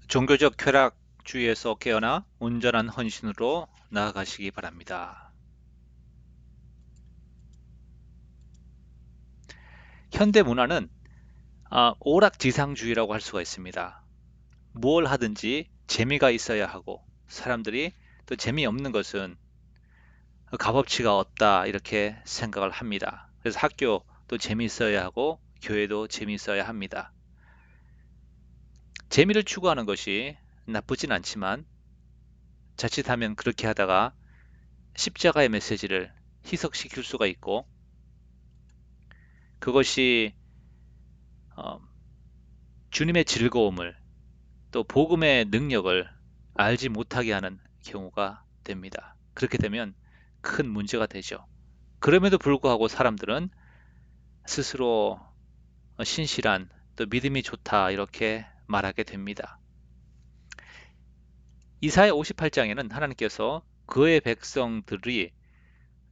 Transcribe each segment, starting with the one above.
종교적 쾌락주의에서 깨어나 온전한 헌신으로 나아가시기 바랍니다. 현대 문화는 오락지상주의라고 할 수가 있습니다. 뭘 하든지 재미가 있어야 하고 사람들이 또 재미없는 것은 값어치가 없다 이렇게 생각을 합니다. 그래서 학교도 재미있어야 하고 교회도 재미있어야 합니다. 재미를 추구하는 것이 나쁘진 않지만 자칫하면 그렇게 하다가 십자가의 메시지를 희석시킬 수가 있고 그것이 어, 주님의 즐거움을 또 복음의 능력을 알지 못하게 하는 경우가 됩니다. 그렇게 되면 큰 문제가 되죠. 그럼에도 불구하고 사람들은 스스로 신실한 또 믿음이 좋다 이렇게 말하게 됩니다. 이사야 58장에는 하나님께서 그의 백성들이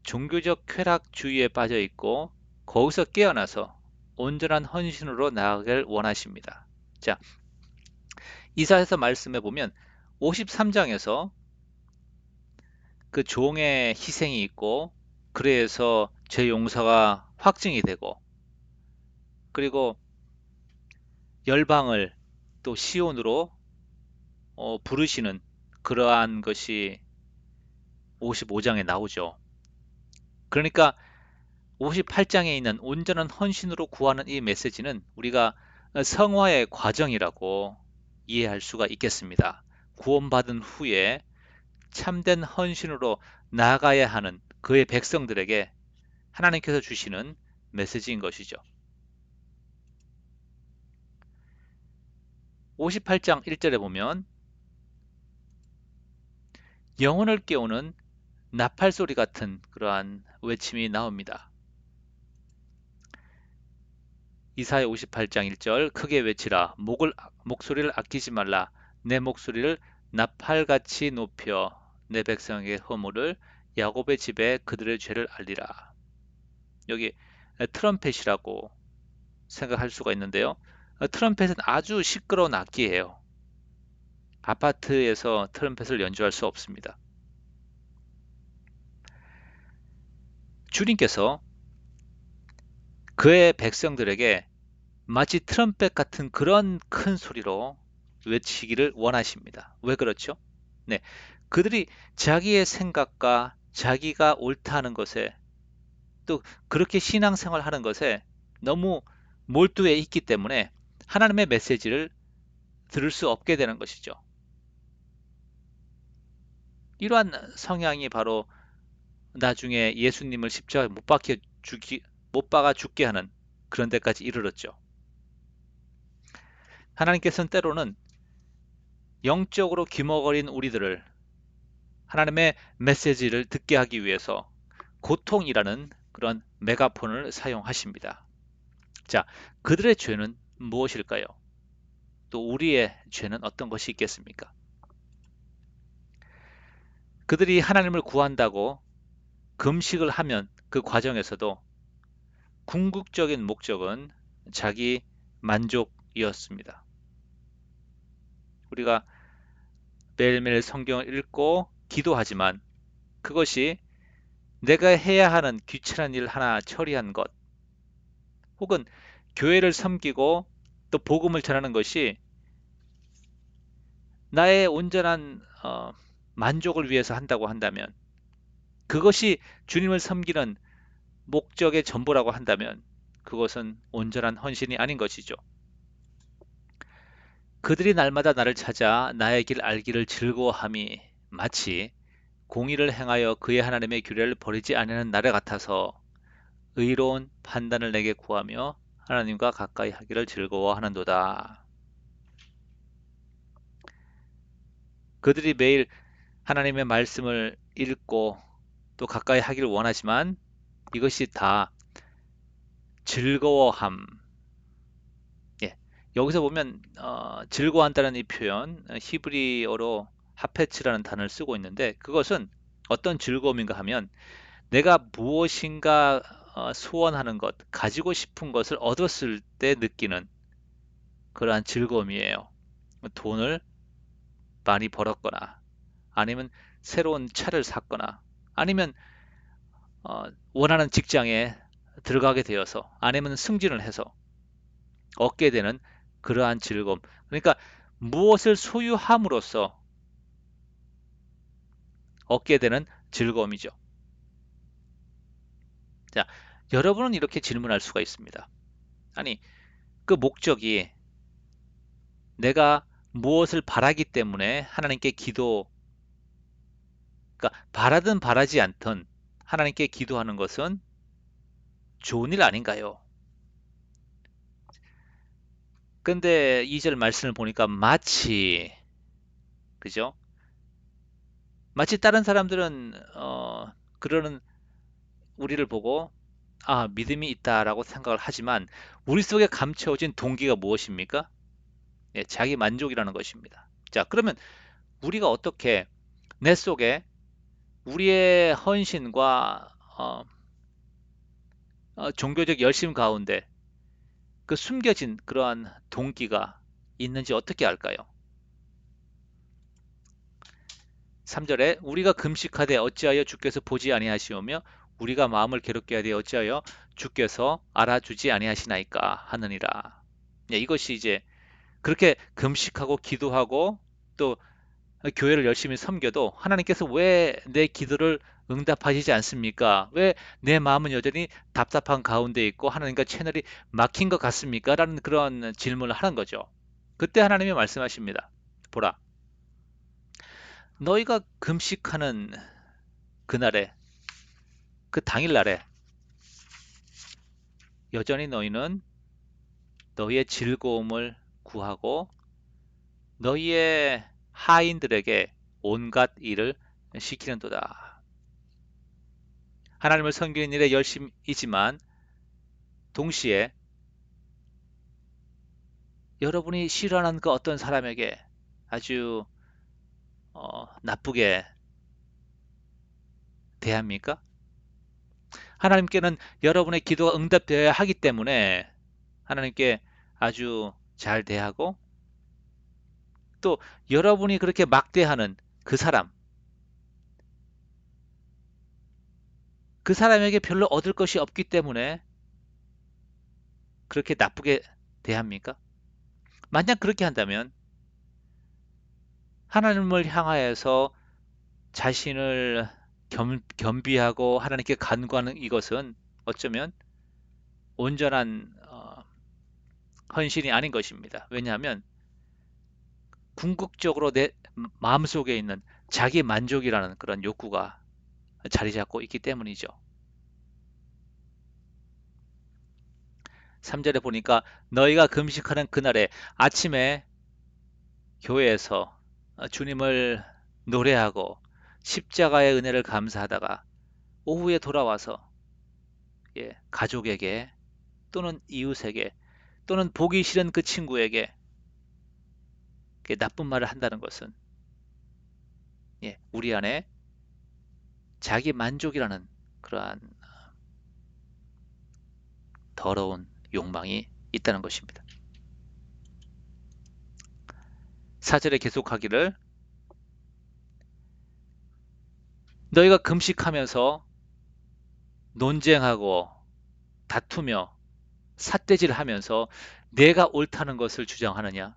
종교적 쾌락주의에 빠져 있고 거기서 깨어나서 온전한 헌신으로 나아가길 원하십니다. 자, 이사야서 말씀해 보면 53장에서 그 종의 희생이 있고 그래서 죄 용서가 확증이 되고 그리고 열방을 또 시온으로 부르시는 그러한 것이 55장에 나오죠. 그러니까 58장에 있는 온전한 헌신으로 구하는 이 메시지는 우리가 성화의 과정이라고 이해할 수가 있겠습니다. 구원받은 후에 참된 헌신으로 나아가야 하는 그의 백성들에게 하나님께서 주시는 메시지인 것이죠. 58장 1절에 보면 영혼을 깨우는 나팔 소리 같은 그러한 외침이 나옵니다. 이사야 58장 1절 크게 외치라 목소리를 아끼지 말라 내 목소리를 나팔같이 높여 내 백성에게 허물을 야곱의 집에 그들의 죄를 알리라. 여기 트럼펫이라고 생각할 수가 있는데요. 트럼펫은 아주 시끄러운 악기예요. 아파트에서 트럼펫을 연주할 수 없습니다. 주님께서 그의 백성들에게 마치 트럼펫 같은 그런 큰 소리로 외치기를 원하십니다. 왜 그렇죠? 네, 그들이 자기의 생각과 자기가 옳다는 것에 또 그렇게 신앙생활 하는 것에 너무 몰두해 있기 때문에 하나님의 메시지를 들을 수 없게 되는 것이죠. 이러한 성향이 바로 나중에 예수님을 십자가에 못 박아 죽게 하는 그런 데까지 이르렀죠. 하나님께서는 때로는 영적으로 기머거린 우리들을 하나님의 메시지를 듣게 하기 위해서 고통이라는 그런 메가폰을 사용하십니다. 자, 그들의 죄는 무엇일까요? 또 우리의 죄는 어떤 것이 있겠습니까? 그들이 하나님을 구한다고 금식을 하면 그 과정에서도 궁극적인 목적은 자기 만족이었습니다. 우리가 매일매일 성경을 읽고 기도하지만 그것이 내가 해야 하는 귀찮은 일 하나 처리한 것, 혹은 교회를 섬기고 또 복음을 전하는 것이 나의 온전한 만족을 위해서 한다고 한다면, 그것이 주님을 섬기는 목적의 전부라고 한다면 그것은 온전한 헌신이 아닌 것이죠. 그들이 날마다 나를 찾아 나의 길 알기를 즐거워함이 마치 공의를 행하여 그의 하나님의 규례를 버리지 아니하는 나를 같아서 의로운 판단을 내게 구하며 하나님과 가까이 하기를 즐거워하는도다. 그들이 매일 하나님의 말씀을 읽고 또 가까이 하기를 원하지만 이것이 다 즐거워함. 예. 여기서 보면 즐거워한다는 이 표현 히브리어로 하페츠라는 단어를 쓰고 있는데 그것은 어떤 즐거움인가 하면 내가 무엇인가 소원하는 것, 가지고 싶은 것을 얻었을 때 느끼는 그러한 즐거움이에요. 돈을 많이 벌었거나 아니면 새로운 차를 샀거나 아니면 원하는 직장에 들어가게 되어서 아니면 승진을 해서 얻게 되는 그러한 즐거움. 그러니까 무엇을 소유함으로써 얻게 되는 즐거움이죠. 자, 여러분은 이렇게 질문할 수가 있습니다. 아니, 그 목적이 내가 무엇을 바라기 때문에 하나님께 그러니까 바라든 바라지 않든 하나님께 기도하는 것은 좋은 일 아닌가요? 근데 2절 말씀을 보니까 그죠? 마치 다른 사람들은 그러는 우리를 보고 믿음이 있다라고 생각을 하지만 우리 속에 감춰진 동기가 무엇입니까? 예, 자기 만족이라는 것입니다. 자, 그러면 우리가 어떻게 내 속에 우리의 헌신과 종교적 열심 가운데 그 숨겨진 그러한 동기가 있는지 어떻게 알까요? 3절에 우리가 금식하되 어찌하여 주께서 보지 아니하시오며 우리가 마음을 괴롭게 하되 어찌하여 주께서 알아주지 아니하시나이까 하느니라. 예, 이것이 이제 그렇게 금식하고 기도하고 또 교회를 열심히 섬겨도 하나님께서 왜 내 기도를 응답하시지 않습니까? 왜 내 마음은 여전히 답답한 가운데 있고 하나님과 채널이 막힌 것 같습니까? 라는 그런 질문을 하는 거죠. 그때 하나님이 말씀하십니다. 보라, 너희가 금식하는 그날에, 그 당일날에 여전히 너희는 너희의 즐거움을 구하고 너희의 하인들에게 온갖 일을 시키는도다. 하나님을 섬기는 일에 열심이지만 동시에 여러분이 싫어하는 그 어떤 사람에게 아주 나쁘게 대합니까? 하나님께는 여러분의 기도가 응답되어야 하기 때문에 하나님께 아주 잘 대하고 또 여러분이 그렇게 막대하는 그 사람, 그 사람에게 별로 얻을 것이 없기 때문에 그렇게 나쁘게 대합니까? 만약 그렇게 한다면 하나님을 향하여서 자신을 겸비하고 하나님께 간구하는 이것은 어쩌면 온전한 헌신이 아닌 것입니다. 왜냐하면 궁극적으로 내 마음속에 있는 자기 만족이라는 그런 욕구가 자리 잡고 있기 때문이죠. 3절에 보니까 너희가 금식하는 그날에 아침에 교회에서 주님을 노래하고 십자가의 은혜를 감사하다가 오후에 돌아와서 가족에게 또는 이웃에게 또는 보기 싫은 그 친구에게 나쁜 말을 한다는 것은 우리 안에 자기 만족이라는 그러한 더러운 욕망이 있다는 것입니다. 4절에 계속하기를 너희가 금식하면서 논쟁하고 다투며 삿대질하면서 내가 옳다는 것을 주장하느냐?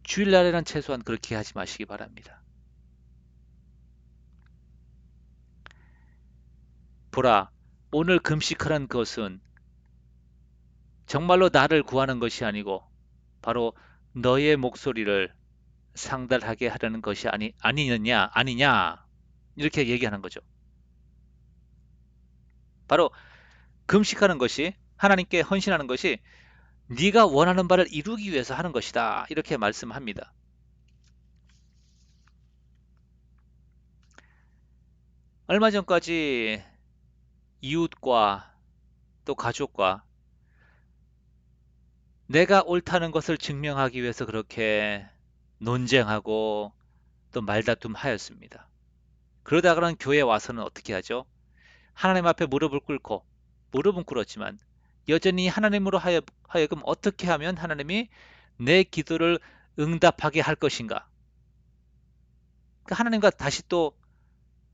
주일날에는 최소한 그렇게 하지 마시기 바랍니다. 보라, 오늘 금식하는 것은 정말로 나를 구하는 것이 아니고 바로 너의 목소리를 상달하게 하려는 것이 아니냐 이렇게 얘기하는 거죠. 바로 금식하는 것이 하나님께 헌신하는 것이 네가 원하는 바를 이루기 위해서 하는 것이다 이렇게 말씀합니다. 얼마 전까지 이웃과 또 가족과 내가 옳다는 것을 증명하기 위해서 그렇게 논쟁하고 또 말다툼하였습니다. 그러다가는 교회에 와서는 어떻게 하죠? 하나님 앞에 무릎을 꿇고 무릎은 꿇었지만 여전히 하나님으로 하여금 어떻게 하면 하나님이 내 기도를 응답하게 할 것인가? 그러니까 하나님과 다시 또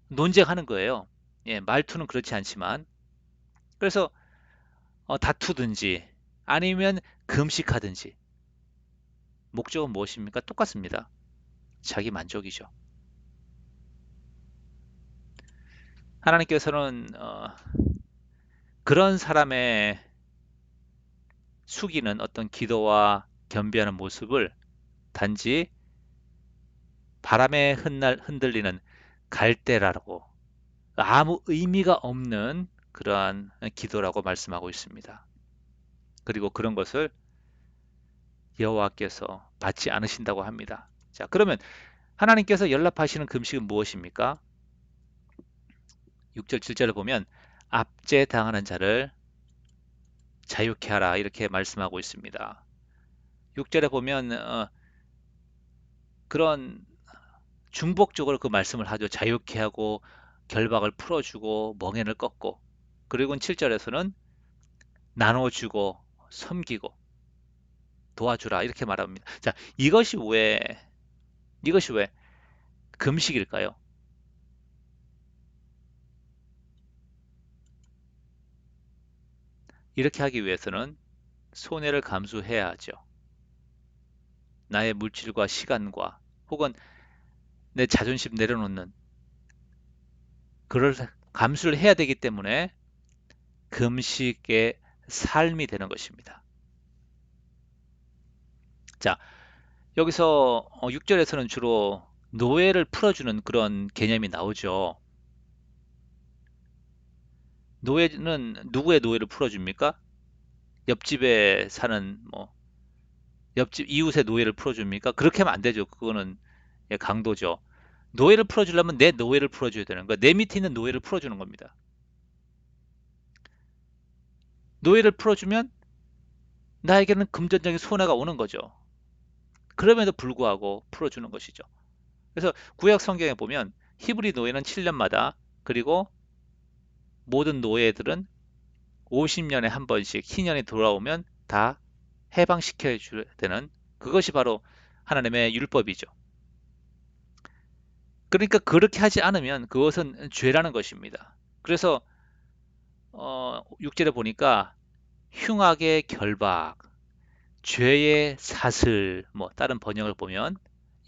논쟁하는 거예요. 예, 말투는 그렇지 않지만. 그래서 다투든지 아니면 금식하든지 목적은 무엇입니까? 똑같습니다. 자기 만족이죠. 하나님께서는 그런 사람의 숙이는 어떤 기도와 겸비하는 모습을 단지 바람에 흔들리는 갈대라고 아무 의미가 없는 그러한 기도라고 말씀하고 있습니다. 그리고 그런 것을 여호와께서 받지 않으신다고 합니다. 자, 그러면 하나님께서 연락하시는 금식은 무엇입니까? 6절, 7절을 보면 압제 당하는 자를 자유케 하라 이렇게 말씀하고 있습니다. 6절에 보면 그런 중복적으로 그 말씀을 하죠. 자유케 하고 결박을 풀어주고 멍에를 꺾고 그리고 7절에서는 나눠주고 섬기고 도와주라 이렇게 말합니다. 자, 이것이 왜 금식일까요? 이렇게 하기 위해서는 손해를 감수해야 하죠. 나의 물질과 시간과 혹은 내 자존심 내려놓는 그걸 감수를 해야 되기 때문에 금식의 삶이 되는 것입니다. 자, 여기서 6절에서는 주로 노예를 풀어주는 그런 개념이 나오죠. 노예는 누구의 노예를 풀어줍니까? 옆집에 사는 옆집 이웃의 노예를 풀어줍니까? 그렇게 하면 안 되죠. 그거는 예, 강도죠. 노예를 풀어주려면 내 노예를 풀어줘야 되는 거야. 내 밑에 있는 노예를 풀어주는 겁니다. 노예를 풀어주면 나에게는 금전적인 손해가 오는 거죠. 그럼에도 불구하고 풀어주는 것이죠. 그래서 구약 성경에 보면 히브리 노예는 7년마다 그리고 모든 노예들은 50년에 한 번씩 희년이 돌아오면 다 해방시켜 줘야 되는 그것이 바로 하나님의 율법이죠. 그러니까 그렇게 하지 않으면 그것은 죄라는 것입니다. 그래서 6절에 보니까 흉악의 결박, 죄의 사슬, 뭐 다른 번역을 보면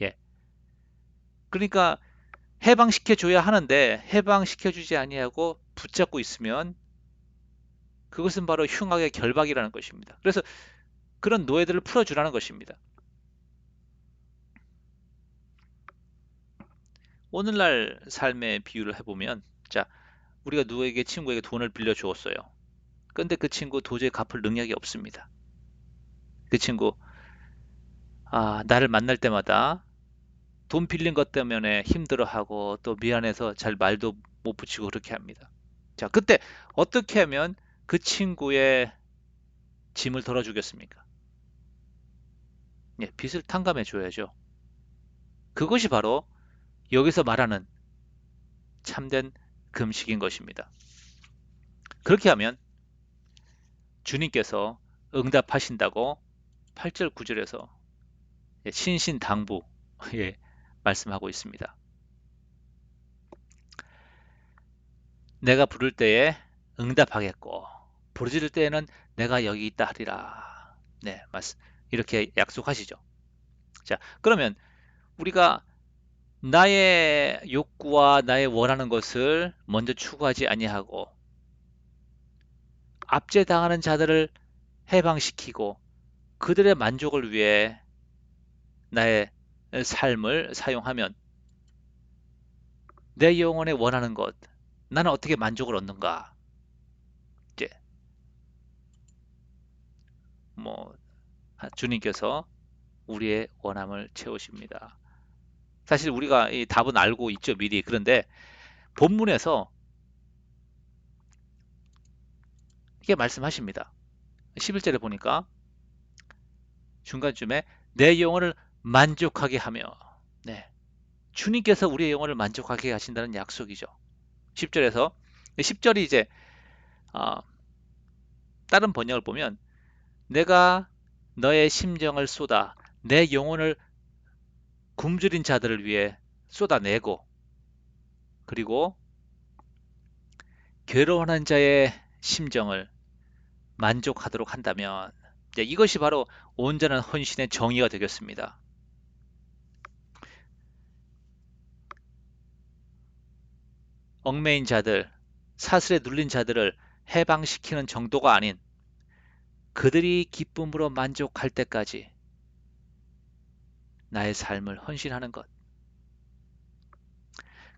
예. 그러니까 해방시켜 줘야 하는데 해방시켜 주지 아니하고 붙잡고 있으면 그것은 바로 흉악의 결박이라는 것입니다. 그래서 그런 노예들을 풀어 주라는 것입니다. 오늘날 삶의 비유를 해보면 자, 우리가 누구에게 친구에게 돈을 빌려 주었어요. 근데 그 친구 도저히 갚을 능력이 없습니다. 그 친구 나를 만날 때마다 돈 빌린 것 때문에 힘들어하고 또 미안해서 잘 말도 못 붙이고 그렇게 합니다. 자, 그때 어떻게 하면 그 친구의 짐을 덜어주겠습니까? 예, 빚을 탕감해 줘야죠. 그것이 바로 여기서 말하는 참된 금식인 것입니다. 그렇게 하면 주님께서 응답하신다고 8절 9절에서 신신당부 예, 말씀하고 있습니다. 내가 부를 때에 응답하겠고 부르짖을 때에는 내가 여기 있다 하리라. 네, 말씀 이렇게 약속하시죠. 자, 그러면 우리가 나의 욕구와 나의 원하는 것을 먼저 추구하지 아니하고 압제당하는 자들을 해방시키고 그들의 만족을 위해 나의 삶을 사용하면 내 영혼에 원하는 것, 나는 어떻게 만족을 얻는가? 이제 뭐 주님께서 우리의 원함을 채우십니다. 사실 우리가 이 답은 알고 있죠, 미리. 그런데 본문에서 이게 말씀하십니다. 11절에 보니까 중간쯤에 내 영혼을 만족하게 하며 네. 주님께서 우리의 영혼을 만족하게 하신다는 약속이죠. 10절에서 10절이 이제 어, 다른 번역을 보면 내가 너의 심정을 쏟아 내 영혼을 굶주린 자들을 위해 쏟아내고, 그리고 괴로워하는 자의 심정을 만족하도록 한다면, 이제 이것이 바로 온전한 헌신의 정의가 되겠습니다. 얽매인 자들, 사슬에 눌린 자들을 해방시키는 정도가 아닌 그들이 기쁨으로 만족할 때까지 나의 삶을 헌신하는 것.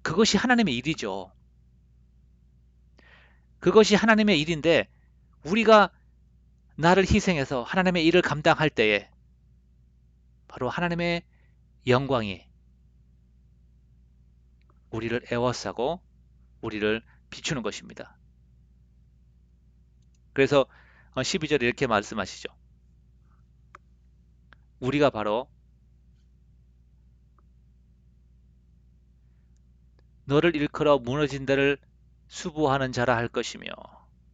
그것이 하나님의 일이죠. 그것이 하나님의 일인데, 우리가 나를 희생해서 하나님의 일을 감당할 때에 바로 하나님의 영광이 우리를 에워싸고 우리를 비추는 것입니다. 그래서 12절에 이렇게 말씀하시죠. 우리가 바로 너를 일컬어 무너진 데를 수보하는 자라 할 것이며,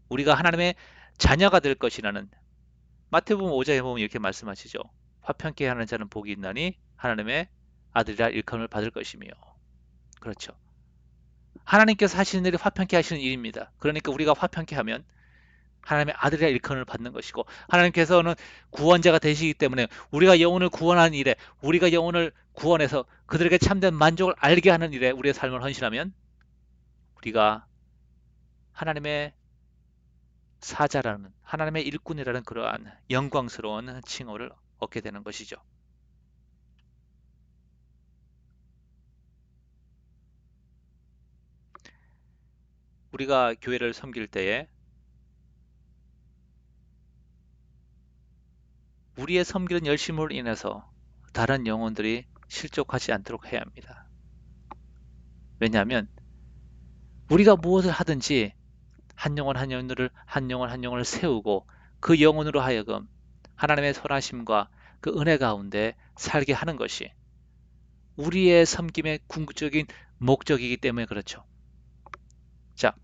우리가 하나님의 자녀가 될 것이라는, 마태복음 5장에 보면 이렇게 말씀하시죠. 화평케 하는 자는 복이 있나니 하나님의 아들이라 일컬음을 받을 것이며. 그렇죠. 하나님께서 하시는 일이 화평케 하시는 일입니다. 그러니까 우리가 화평케 하면 하나님의 아들이라 일컬음을 받는 것이고, 하나님께서는 구원자가 되시기 때문에 우리가 영혼을 구원하는 일에, 우리가 영혼을 구원해서 그들에게 참된 만족을 알게 하는 일에 우리의 삶을 헌신하면 우리가 하나님의 사자라는, 하나님의 일꾼이라는 그러한 영광스러운 칭호를 얻게 되는 것이죠. 우리가 교회를 섬길 때에 우리의 섬기는 열심으로 인해서 다른 영혼들이 실족하지 않도록 해야 합니다. 왜냐하면 우리가 무엇을 하든지 한 영혼 한 영혼을 한 영혼을 세우고 그 영혼으로 하여금 하나님의 선하심과 그 은혜 가운데 살게 하는 것이 우리의 섬김의 궁극적인 목적이기 때문에 그렇죠. 자,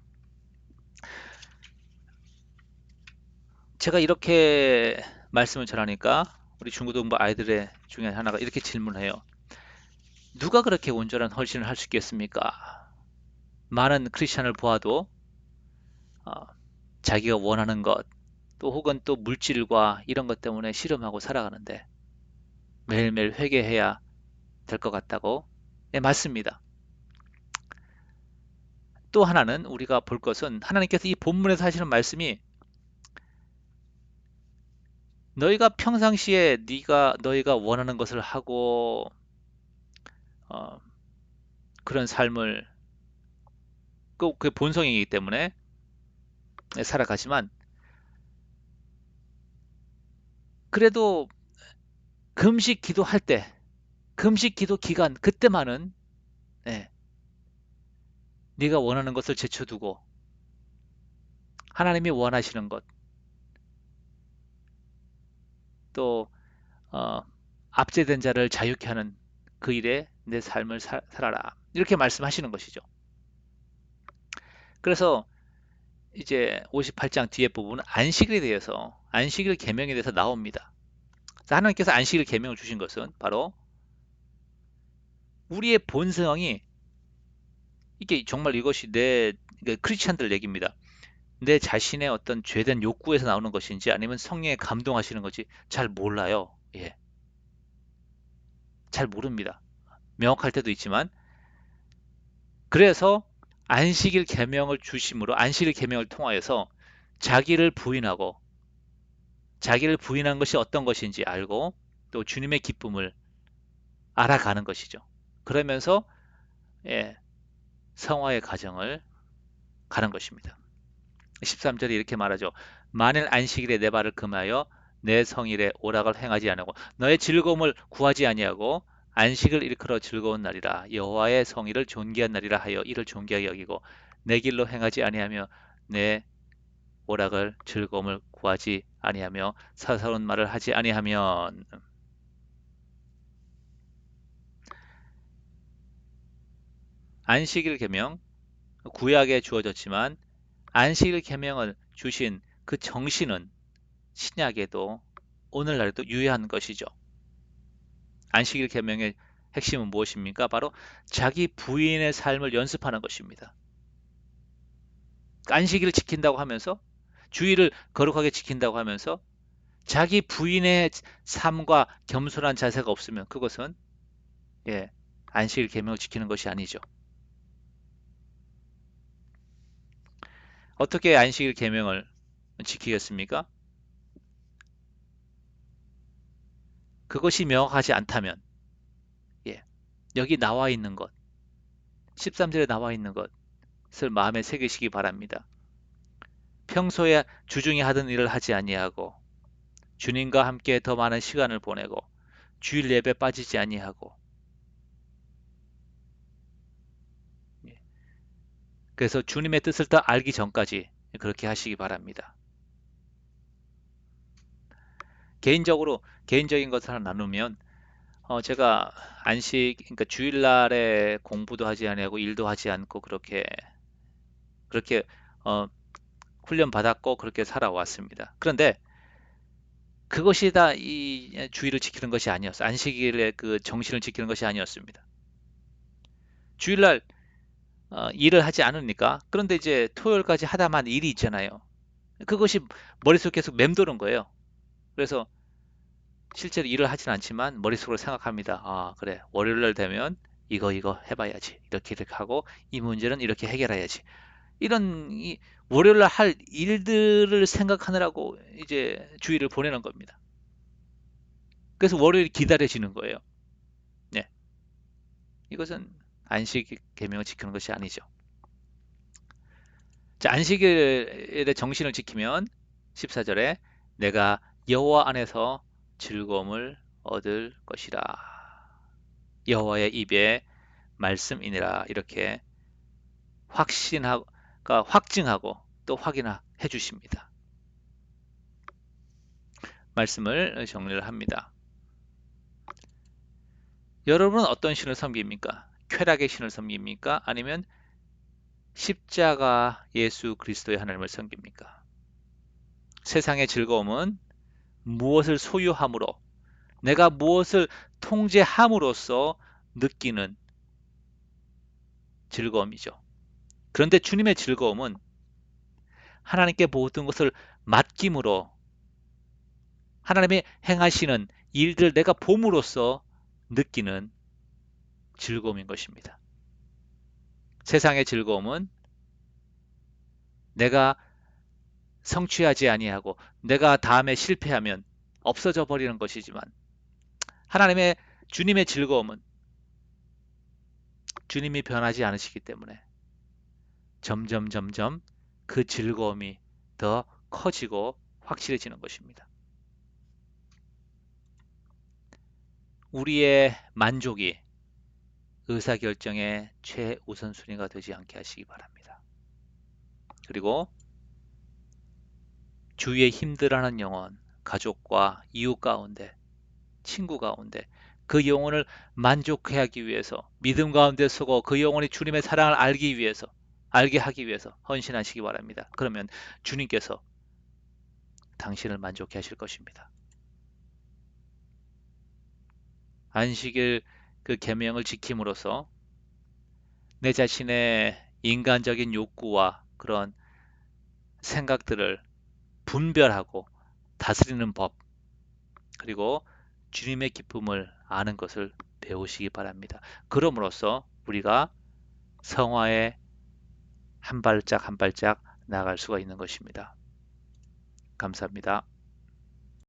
제가 이렇게 말씀을 전하니까 우리 중고등부 아이들의 중에 하나가 이렇게 질문해요. 누가 그렇게 온전한 헌신을 할 수 있겠습니까? 많은 크리스천을 보아도 어, 자기가 원하는 것, 또 혹은 또 물질과 이런 것 때문에 씨름하고 살아가는데 매일매일 회개해야 될 것 같다고? 네, 맞습니다. 또 하나는 우리가 볼 것은 하나님께서 이 본문에서 하시는 말씀이 너희가 평상시에 너희가 원하는 것을 하고 어, 그런 삶을 그 본성이기 때문에 살아가지만 그래도 금식 기도할 때 금식 기도 기간 그때만은 예, 네가 원하는 것을 제쳐두고 하나님이 원하시는 것 또 압제된 자를 자유케 하는 그 일에 내 삶을 살아라 이렇게 말씀하시는 것이죠. 그래서 이제 58장 뒤에 부분은 안식일에 대해서 안식일 계명에 대해서 나옵니다. 하나님께서 안식일 계명을 주신 것은 바로 우리의 본성이 이게 정말 이것이 크리스찬들 얘기입니다. 내 자신의 어떤 죄된 욕구에서 나오는 것인지 아니면 성령에 감동하시는 것이 잘 몰라요. 예, 잘 모릅니다. 명확할 때도 있지만 그래서 안식일 계명을 주심으로 안식일 계명을 통하여서 자기를 부인하고 자기를 부인한 것이 어떤 것인지 알고 또 주님의 기쁨을 알아가는 것이죠. 그러면서 예, 성화의 과정을 가는 것입니다. 13절에 이렇게 말하죠. 만일 안식일에 내 발을 금하여 내 성일에 오락을 행하지 아니하고 너의 즐거움을 구하지 아니하고 안식을 일컬어 즐거운 날이라 여호와의 성일을 존귀한 날이라 하여 이를 존귀하게 여기고 내 길로 행하지 아니하며 내 오락을 즐거움을 구하지 아니하며 사사로운 말을 하지 아니하면 안식일 계명 구약에 주어졌지만 안식일 계명을 주신 그 정신은 신약에도 오늘날에도 유효한 것이죠. 안식일 계명의 핵심은 무엇입니까? 바로 자기 부인의 삶을 연습하는 것입니다. 안식일을 지킨다고 하면서 주의를 거룩하게 지킨다고 하면서 자기 부인의 삶과 겸손한 자세가 없으면 그것은 예, 안식일 계명을 지키는 것이 아니죠. 어떻게 안식일 계명을 지키겠습니까? 그것이 명확하지 않다면 예, 여기 나와 있는 것, 13절에 나와 있는 것을 마음에 새기시기 바랍니다. 평소에 주중에 하던 일을 하지 아니하고 주님과 함께 더 많은 시간을 보내고 주일 예배 빠지지 아니하고 예, 그래서 주님의 뜻을 더 알기 전까지 그렇게 하시기 바랍니다. 개인적인 것을 하나 나누면 제가 그러니까 주일날에 공부도 하지 아니하고 일도 하지 않고 그렇게 어, 훈련 받았고 그렇게 살아왔습니다. 그런데 그것이 다 이 주의를 지키는 것이 아니었어요. 안식일의 그 정신을 지키는 것이 아니었습니다. 주일날 일을 하지 않으니까 그런데 이제 토요일까지 하다만 일이 있잖아요. 그것이 머릿속에 계속 맴도는 거예요. 그래서 실제로 일을 하진 않지만 머릿속으로 생각합니다. 아, 그래. 월요일날 되면 이거 해봐야지. 이렇게 하고 이 문제는 이렇게 해결해야지. 이런 월요일날 할 일들을 생각하느라고 이제 주일을 보내는 겁니다. 그래서 월요일이 기다려지는 거예요. 네. 이것은 안식 계명을 지키는 것이 아니죠. 자, 안식일의 정신을 지키면 14절에 내가 여호와 안에서 즐거움을 얻을 것이라. 여호와의 입에 말씀이니라. 이렇게 확증하고 또 확인해 주십니다. 말씀을 정리를 합니다. 여러분은 어떤 신을 섬깁니까? 쾌락의 신을 섬깁니까? 아니면 십자가 예수 그리스도의 하나님을 섬깁니까? 세상의 즐거움은 무엇을 소유함으로, 내가 무엇을 통제함으로써 느끼는 즐거움이죠. 그런데 주님의 즐거움은 하나님께 모든 것을 맡김으로 하나님이 행하시는 일들 내가 봄으로써 느끼는 즐거움인 것입니다. 세상의 즐거움은 내가 성취하지 아니하고 내가 다음에 실패하면 없어져 버리는 것이지만 하나님의 주님의 즐거움은 주님이 변하지 않으시기 때문에 점점 그 즐거움이 더 커지고 확실해지는 것입니다. 우리의 만족이 의사결정의 최우선순위가 되지 않게 하시기 바랍니다. 그리고 주위에 힘들어하는 영혼, 가족과 이웃 가운데, 친구 가운데 그 영혼을 만족해 하기 위해서 믿음 가운데 서고 그 영혼이 주님의 사랑을 알게 하기 위해서 헌신하시기 바랍니다. 그러면 주님께서 당신을 만족해 하실 것입니다. 안식일 그 계명을 지킴으로써 내 자신의 인간적인 욕구와 그런 생각들을 분별하고 다스리는 법, 그리고 주님의 기쁨을 아는 것을 배우시기 바랍니다. 그럼으로써 우리가 성화에 한 발짝 한 발짝 나아갈 수가 있는 것입니다. 감사합니다.